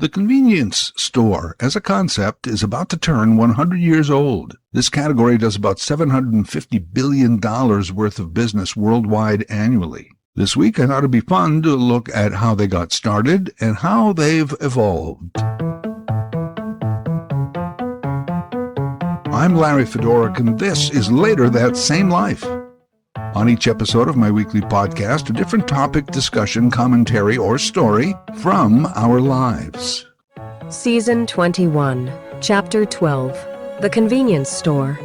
The convenience store, as a concept, is about to turn 100 years old. This category does about $750 billion worth of business worldwide annually. This week, I thought it'd be fun to look at how they got started and how they've evolved. I'm Larry Fedoruk, and this is Later That Same Life. On each episode of my weekly podcast, a different topic, discussion, commentary, or story from our lives. Season 21, Chapter 12, The Convenience Store.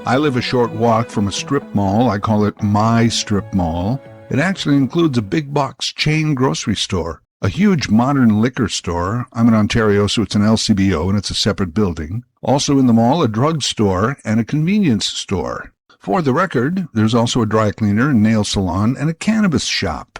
I live a short walk from a strip mall. I call it my strip mall. It actually includes a big box chain grocery store, a huge modern liquor store. I'm in Ontario, so it's an LCBO, and it's a separate building. Also in the mall, a drugstore and a convenience store. For the record, there's also a dry cleaner, a nail salon, and a cannabis shop.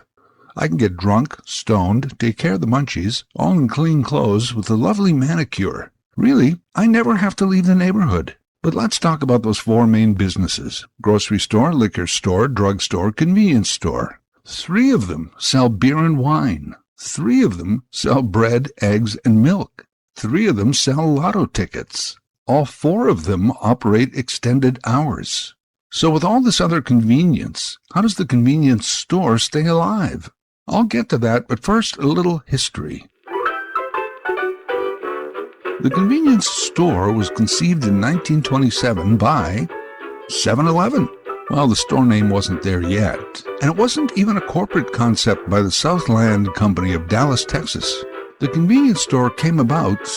I can get drunk, stoned, take care of the munchies, all in clean clothes with a lovely manicure. Really, I never have to leave the neighborhood. But let's talk about those four main businesses: grocery store, liquor store, drugstore, convenience store. 3 of them sell beer and wine. 3 of them sell bread, eggs, and milk. 3 of them sell lotto tickets. All 4 of them operate extended hours. So with all this other convenience, how does the convenience store stay alive? I'll get to that, but first a little history. The convenience store was conceived in 1927 by 7-Eleven. Well, the store name wasn't there yet, and it wasn't even a corporate concept by the Southland Company of Dallas, Texas. The convenience store came about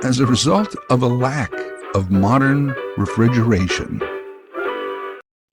as a result of a lack of modern refrigeration.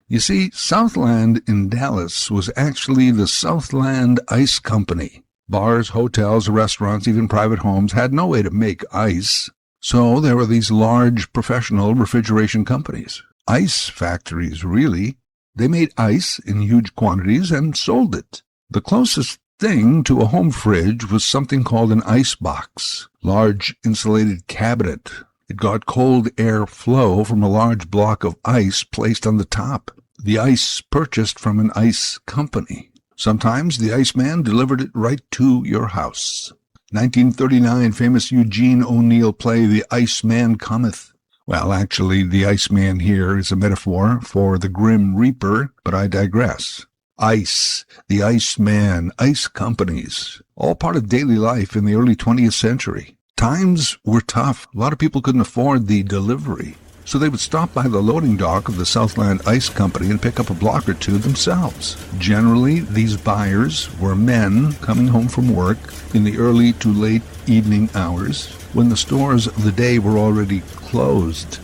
You see, Southland in Dallas was actually the Southland Ice Company. Bars, hotels, restaurants, even private homes had no way to make ice. So there were these large professional refrigeration companies. Ice factories, really. They made ice in huge quantities and sold it. The closest thing to a home fridge was something called an ice box. Large insulated cabinet. It got cold air flow from a large block of ice placed on the top. The ice purchased from an ice company. Sometimes the Iceman delivered it right to your house. 1939, famous Eugene O'Neill play The Iceman Cometh. Well, actually, the Iceman here is a metaphor for the Grim Reaper, but I digress. Ice, the Iceman, ice companies, all part of daily life in the early 20th century. Times were tough. A lot of people couldn't afford the delivery. So they would stop by the loading dock of the Southland Ice Company and pick up a block or two themselves. Generally, these buyers were men coming home from work in the early to late evening hours when the stores of the day were already closed.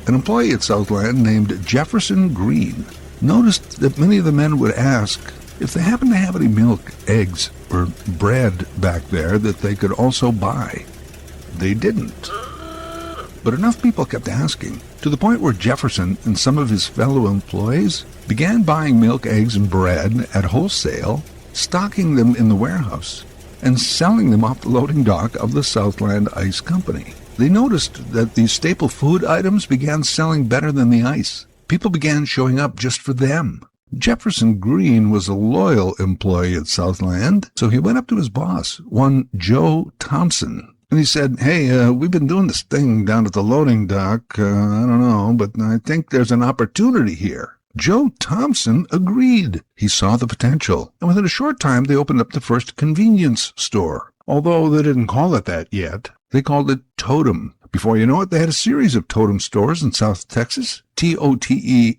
An employee at Southland named Jefferson Green noticed that many of the men would ask if they happened to have any milk, eggs, or bread back there that they could also buy. They didn't. But enough people kept asking, to the point where Jefferson and some of his fellow employees began buying milk, eggs, and bread at wholesale, stocking them in the warehouse, and selling them off the loading dock of the Southland Ice Company. They noticed that these staple food items began selling better than the ice. People began showing up just for them. Jefferson Green was a loyal employee at Southland, so he went up to his boss, one Joe Thompson, and he said, "Hey, we've been doing this thing down at the loading dock. I don't know, but I think there's an opportunity here." Joe Thompson agreed. He saw the potential, and within a short time they opened up the first convenience store. Although they didn't call it that yet. They called it Totem. Before you know it, they had a series of Totem stores in South Texas. TOTE''M.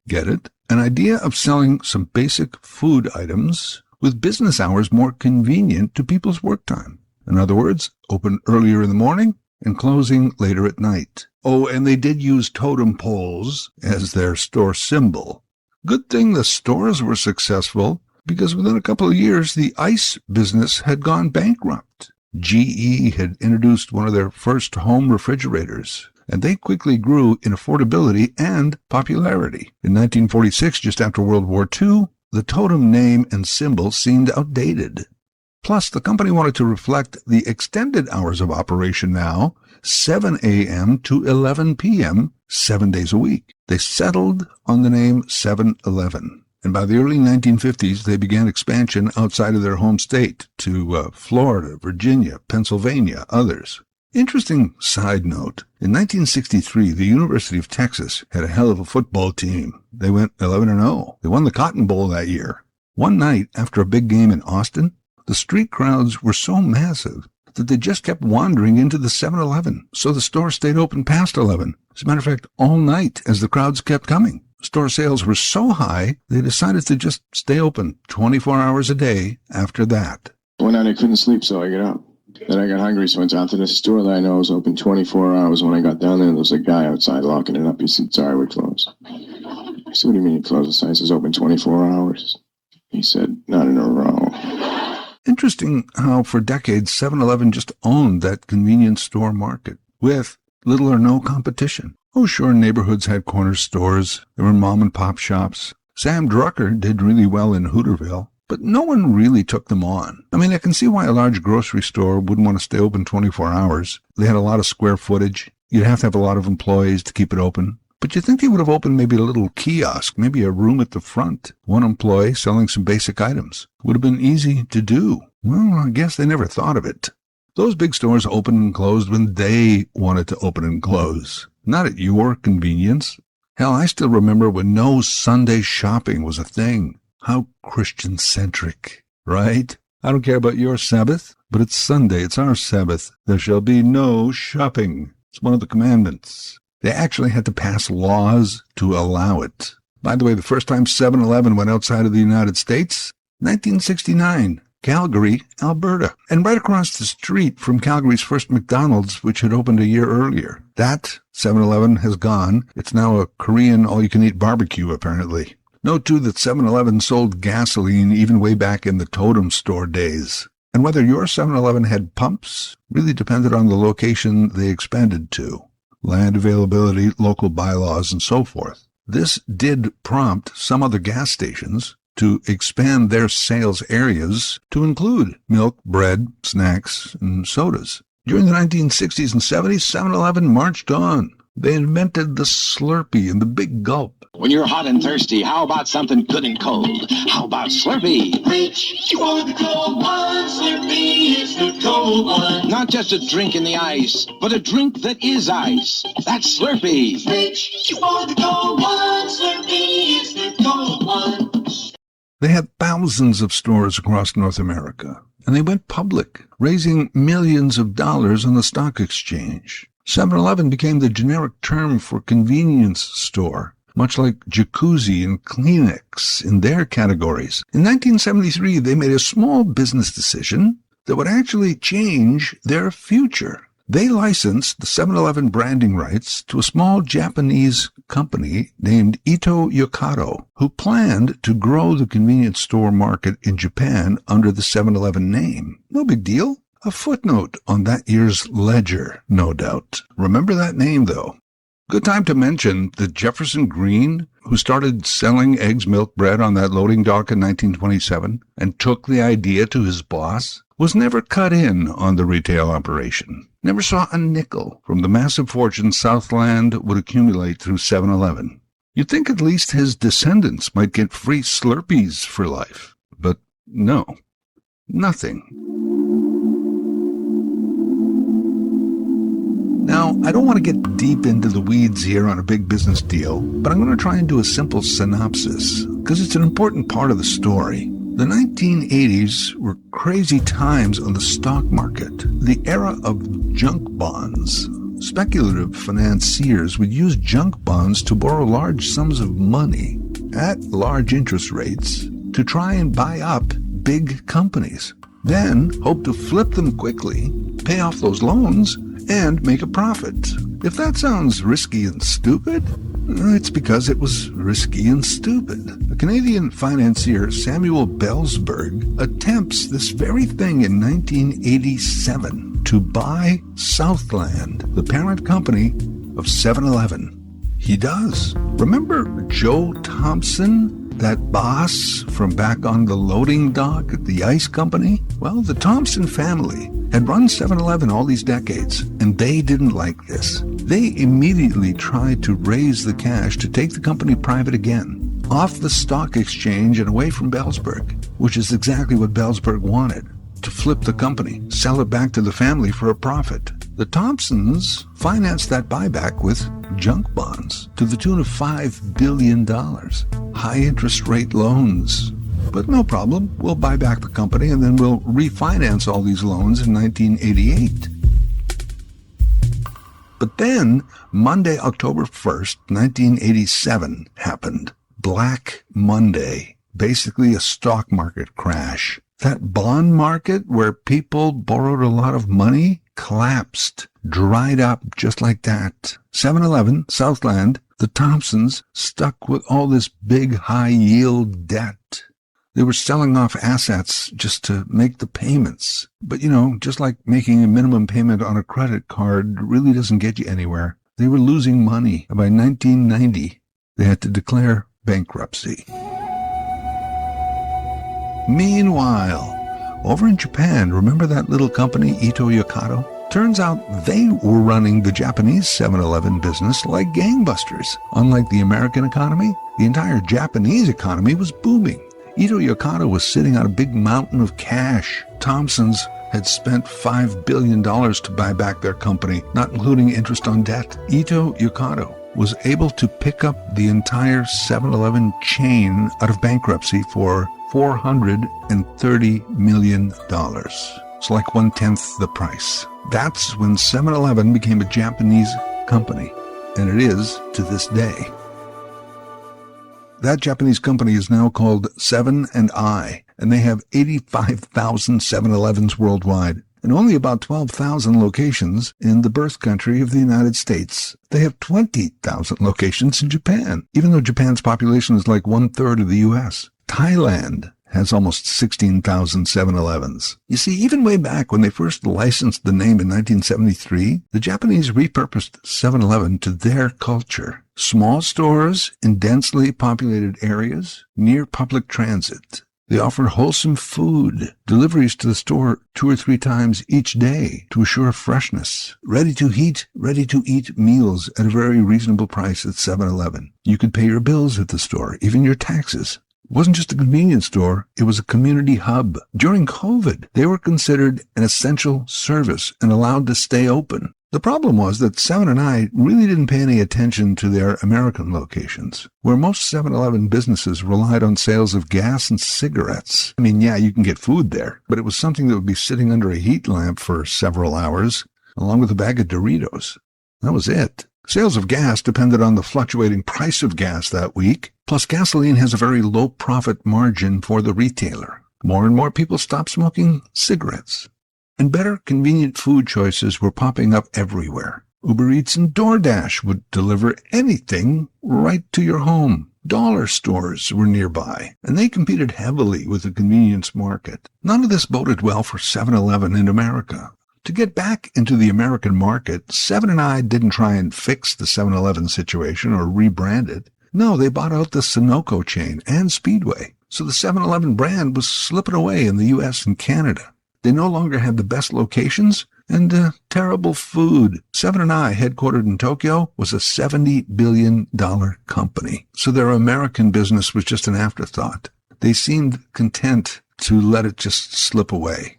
Get it? An idea of selling some basic food items with business hours more convenient to people's work time. In other words, open earlier in the morning and closing later at night. Oh, and they did use totem poles as their store symbol. Good thing the stores were successful, because within a couple of years, the ice business had gone bankrupt. GE had introduced one of their first home refrigerators, and they quickly grew in affordability and popularity. In 1946, just after World War II, the Totem name and symbol seemed outdated. Plus, the company wanted to reflect the extended hours of operation now, 7 a.m. to 11 p.m., 7 days a week. They settled on the name 7-Eleven. And by the early 1950s, they began expansion outside of their home state to Florida, Virginia, Pennsylvania, others. Interesting side note, in 1963, the University of Texas had a hell of a football team. They went 11-0. They won the Cotton Bowl that year. One night, after a big game in Austin, the street crowds were so massive that they just kept wandering into the 7-Eleven, so the store stayed open past 11. As a matter of fact, all night as the crowds kept coming. Store sales were so high, they decided to just stay open 24 hours a day after that. One night I couldn't sleep, so I got up. Then I got hungry, so I went down to the store that I know was open 24 hours. When I got down there was a guy outside locking it up. He said, sorry, we're closed. I said, what do you mean you closed? The sign says open 24 hours. He said, not in a row. Interesting how for decades 7-Eleven just owned that convenience store market with little or no competition. Oh, sure, neighborhoods had corner stores. There were mom-and-pop shops. Sam Drucker did really well in Hooterville, but no one really took them on. I mean, I can see why a large grocery store wouldn't want to stay open 24 hours. They had a lot of square footage. You'd have to have a lot of employees to keep it open. But you'd think they would have opened maybe a little kiosk, maybe a room at the front. One employee selling some basic items. Would have been easy to do. Well, I guess they never thought of it. Those big stores opened and closed when they wanted to open and close, not at your convenience. Hell, I still remember when no Sunday shopping was a thing. How Christian-centric, right? I don't care about your Sabbath, but it's Sunday. It's our Sabbath. There shall be no shopping. It's one of the commandments. They actually had to pass laws to allow it. By the way, the first time 7-Eleven went outside of the United States, 1969, Calgary, Alberta. And right across the street from Calgary's first McDonald's, which had opened a year earlier. That 7-Eleven has gone. It's now a Korean all-you-can-eat barbecue, apparently. Note, too, that 7-Eleven sold gasoline even way back in the totem store days. And whether your 7-Eleven had pumps really depended on the location they expanded to. Land availability, local bylaws, and so forth. This did prompt some other gas stations to expand their sales areas to include milk, bread, snacks, and sodas. During the 1960s and 70s, 7-Eleven marched on. They invented the Slurpee and the Big Gulp. When you're hot and thirsty, how about something good and cold? How about Slurpee? Reach for the cold one, Slurpee is the cold one. Not just a drink in the ice, but a drink that is ice. That's Slurpee. Reach for the cold one, Slurpee is the cold one. They had thousands of stores across North America, and they went public, raising millions of dollars on the stock exchange. 7-Eleven became the generic term for convenience store, much like Jacuzzi and Kleenex in their categories. In 1973, they made a small business decision that would actually change their future. They licensed the 7-Eleven branding rights to a small Japanese company named Ito Yokado, who planned to grow the convenience store market in Japan under the 7-Eleven name. No big deal. A footnote on that year's ledger, no doubt. Remember that name, though. Good time to mention that Jefferson Green, who started selling eggs, milk, bread on that loading dock in 1927 and took the idea to his boss, was never cut in on the retail operation. Never saw a nickel from the massive fortune Southland would accumulate through 7-Eleven. You'd think at least his descendants might get free Slurpees for life. But no, nothing. Now, I don't want to get deep into the weeds here on a big business deal, but I'm going to try and do a simple synopsis, because it's an important part of the story. The 1980s were crazy times on the stock market, the era of junk bonds. Speculative financiers would use junk bonds to borrow large sums of money at large interest rates to try and buy up big companies, then hope to flip them quickly, pay off those loans, and make a profit. If that sounds risky and stupid, it's because it was risky and stupid. The Canadian financier Samuel Bellsberg attempts this very thing in 1987 to buy Southland, the parent company of 7-Eleven. He does. Remember Joe Thompson? That boss from back on the loading dock at the ice company? Well, the Thompson family had run 7-Eleven all these decades, and they didn't like this. They immediately tried to raise the cash to take the company private again. off the stock exchange and away from Belzberg, which is exactly what Belzberg wanted, to flip the company, sell it back to the family for a profit. The Thompsons financed that buyback with junk bonds to the tune of $5 billion, high interest rate loans. But no problem, we'll buy back the company and then we'll refinance all these loans in 1988. But then, Monday, October 1st, 1987 happened. Black Monday. Basically a stock market crash. That bond market where people borrowed a lot of money collapsed, dried up just like that. 7-Eleven, Southland, the Thompsons stuck with all this big high-yield debt. They were selling off assets just to make the payments. But, just like making a minimum payment on a credit card really doesn't get you anywhere. They were losing money. By 1990, they had to declare bankruptcy. Meanwhile, over in Japan, remember that little company, Ito Yokado? Turns out they were running the Japanese 7-Eleven business like gangbusters. Unlike the American economy, the entire Japanese economy was booming. Ito Yokado was sitting on a big mountain of cash. Thompsons had spent $5 billion to buy back their company, not including interest on debt. Ito Yokado was able to pick up the entire 7-Eleven chain out of bankruptcy for $430 million. It's like 1/10 the price. That's when 7-Eleven became a Japanese company, and it is to this day. That Japanese company is now called 7&I, and they have 85,000 7-Elevens worldwide, and only about 12,000 locations in the birth country of the United States. They have 20,000 locations in Japan, even though Japan's population is like 1/3 of the U.S. Thailand has almost 16,000 7-Elevens. You see, even way back when they first licensed the name in 1973, the Japanese repurposed 7-Eleven to their culture. Small stores in densely populated areas near public transit. They offer wholesome food, deliveries to the store 2 or 3 times each day to assure freshness. Ready-to-eat meals at a very reasonable price at 7-Eleven. You could pay your bills at the store, even your taxes. It wasn't just a convenience store, it was a community hub. During COVID, they were considered an essential service and allowed to stay open. The problem was that 7&I really didn't pay any attention to their American locations, where most 7-Eleven businesses relied on sales of gas and cigarettes. I mean, yeah, you can get food there, but it was something that would be sitting under a heat lamp for several hours, along with a bag of Doritos. That was it. Sales of gas depended on the fluctuating price of gas that week, plus gasoline has a very low profit margin for the retailer. More and more people stopped smoking cigarettes. And better convenient food choices were popping up everywhere. Uber Eats and DoorDash would deliver anything right to your home. Dollar stores were nearby, and they competed heavily with the convenience market. None of this boded well for 7-Eleven in America. To get back into the American market, 7&I didn't try and fix the 7-Eleven situation or rebrand it. No, they bought out the Sunoco chain and Speedway. So the 7-Eleven brand was slipping away in the U.S. and Canada. They no longer had the best locations and terrible food. 7&I, headquartered in Tokyo, was a $70 billion company. So their American business was just an afterthought. They seemed content to let it just slip away.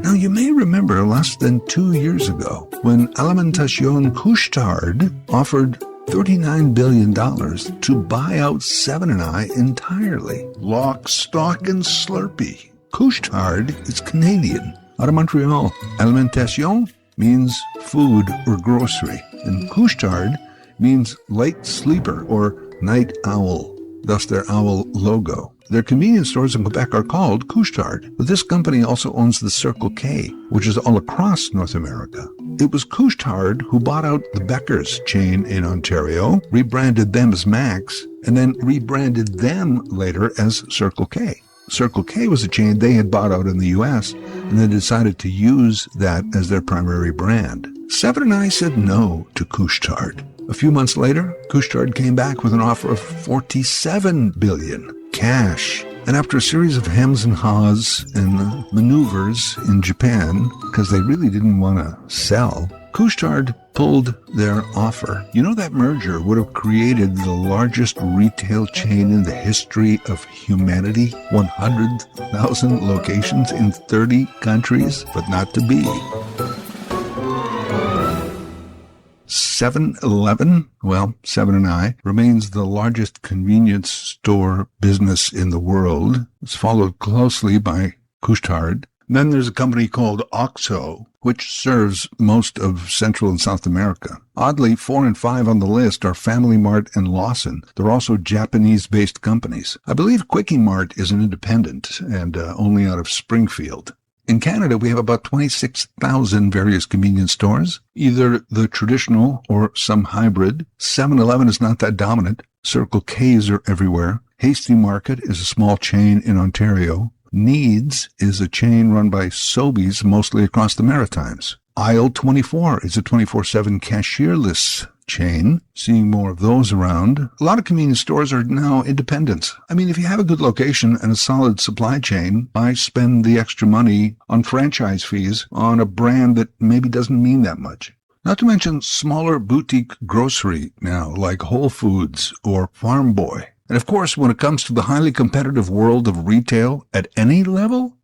Now, you may remember less than 2 years ago when Alimentation Couche-Tard offered $39 billion to buy out 7&I entirely. Lock, stock, and Slurpee. Couche-Tard is Canadian, out of Montreal. Alimentation means food or grocery, and Couche-Tard means light sleeper or night owl, thus their owl logo. Their convenience stores in Quebec are called Couche-Tard, but this company also owns the Circle K, which is all across North America. It was Couche-Tard who bought out the Becker's chain in Ontario, rebranded them as Max, and then rebranded them later as Circle K. Circle K was a chain they had bought out in the U.S., and they decided to use that as their primary brand. 7&I said no to Couche-Tard. A few months later, Couche-Tard came back with an offer of $47 billion cash. And after a series of hems and haws and maneuvers in Japan, because they really didn't want to sell, Couche-Tard pulled their offer. You know, that merger would have created the largest retail chain in the history of humanity. 100,000 locations in 30 countries, but not to be. 7-Eleven, well, 7 and I, remains the largest convenience store business in the world. It's followed closely by Couche-Tard. Then there's a company called OXXO, which serves most of Central and South America. Oddly, 4 and 5 on the list are Family Mart and Lawson. They're also Japanese-based companies. I believe Quickie Mart is an independent and only out of Springfield. In Canada, we have about 26,000 various convenience stores, either the traditional or some hybrid. 7-Eleven is not that dominant. Circle K's are everywhere. Hasty Market is a small chain in Ontario. Needs is a chain run by Sobeys, mostly across the Maritimes. Aisle 24 is a 24/7 cashierless chain, seeing more of those around. A lot of convenience stores are now independents. I mean, if you have a good location and a solid supply chain, why spend the extra money on franchise fees on a brand that maybe doesn't mean that much? Not to mention smaller boutique grocery now, like Whole Foods or Farm Boy. And of course, when it comes to the highly competitive world of retail at any level,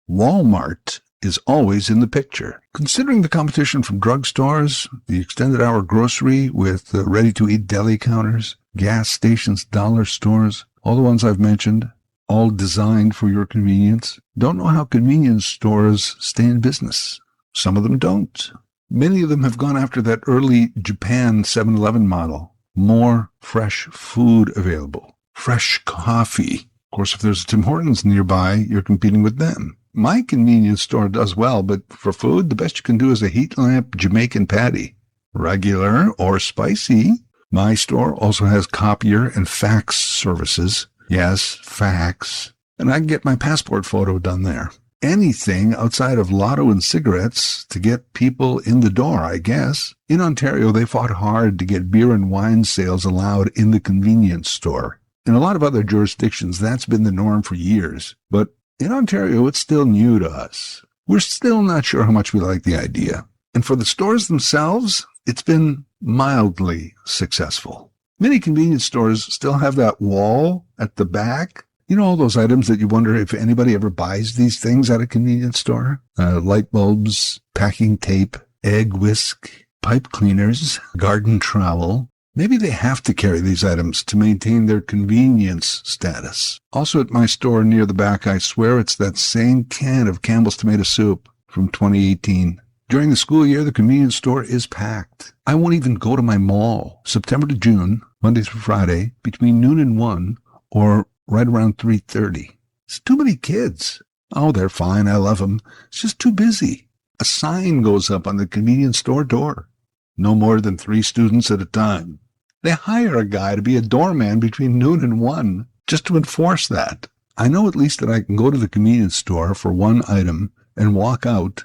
Walmart is always in the picture. Considering the competition from drugstores, the extended hour grocery with ready-to-eat deli counters, gas stations, dollar stores, all the ones I've mentioned, all designed for your convenience, don't know how convenience stores stay in business. Some of them don't. Many of them have gone after that early Japan 7-Eleven model. More fresh food available. Fresh coffee. Of course, if there's a Tim Hortons nearby, you're competing with them. My convenience store does well, but for food, the best you can do is a heat lamp Jamaican patty. Regular or spicy. My store also has copier and fax services. Yes, fax. And I can get my passport photo done there. Anything outside of lotto and cigarettes to get people in the door, I guess. In Ontario, they fought hard to get beer and wine sales allowed in the convenience store. In a lot of other jurisdictions, that's been the norm for years. But in Ontario, it's still new to us. We're still not sure how much we like the idea. And for the stores themselves, it's been mildly successful. Many convenience stores still have that wall at the back. You know, all those items that you wonder if anybody ever buys these things at a convenience store? Light bulbs, packing tape, egg whisk, pipe cleaners, garden trowel. Maybe they have to carry these items to maintain their convenience status. Also at my store near the back, I swear it's that same can of Campbell's tomato soup from 2018. During the school year, the convenience store is packed. I won't even go to my mall, September to June, Monday through Friday, between noon and 1, or right around 3:30. It's too many kids. Oh, they're fine. I love them. It's just too busy. A sign goes up on the convenience store door. No more than 3 students at a time. They hire a guy to be a doorman between noon and 1 just to enforce that. I know at least that I can go to the convenience store for one item and walk out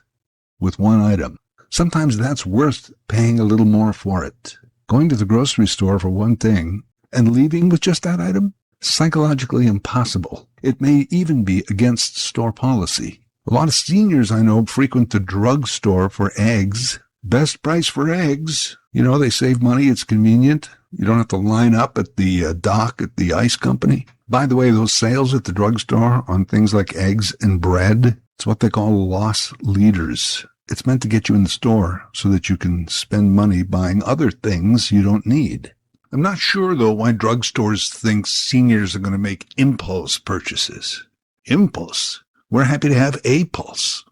with one item. Sometimes that's worth paying a little more for it. Going to the grocery store for one thing and leaving with just that item? Psychologically impossible. It may even be against store policy. A lot of seniors I know frequent the drugstore for eggs. Best price for eggs. You know, they save money. It's convenient. You don't have to line up at the dock at the ice company. By the way, those sales at the drugstore on things like eggs and bread, it's what they call loss leaders. It's meant to get you in the store so that you can spend money buying other things you don't need. I'm not sure, though, why drugstores think seniors are going to make impulse purchases. Impulse? We're happy to have a pulse.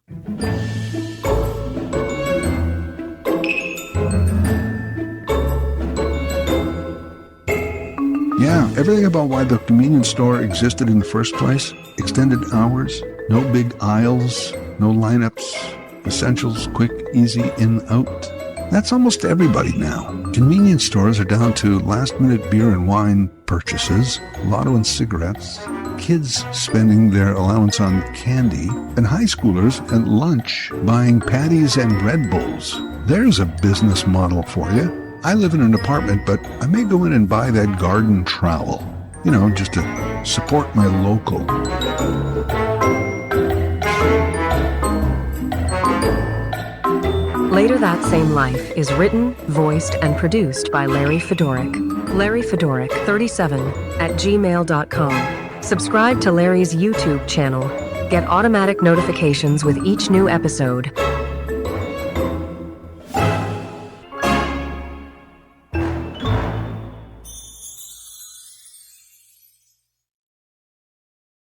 Yeah, everything about why the convenience store existed in the first place. Extended hours, no big aisles, no lineups, essentials, quick, easy, in, out. That's almost everybody now. Convenience stores are down to last-minute beer and wine purchases, lotto and cigarettes, kids spending their allowance on candy, and high schoolers at lunch buying patties and Red Bulls. There's a business model for you. I live in an apartment, but I may go in and buy that garden trowel. You know, just to support my local. Later That Same Life is written, voiced, and produced by Larry Fedoruk. Larry Fedoruk 37 at gmail.com. Subscribe to Larry's YouTube channel. Get automatic notifications with each new episode.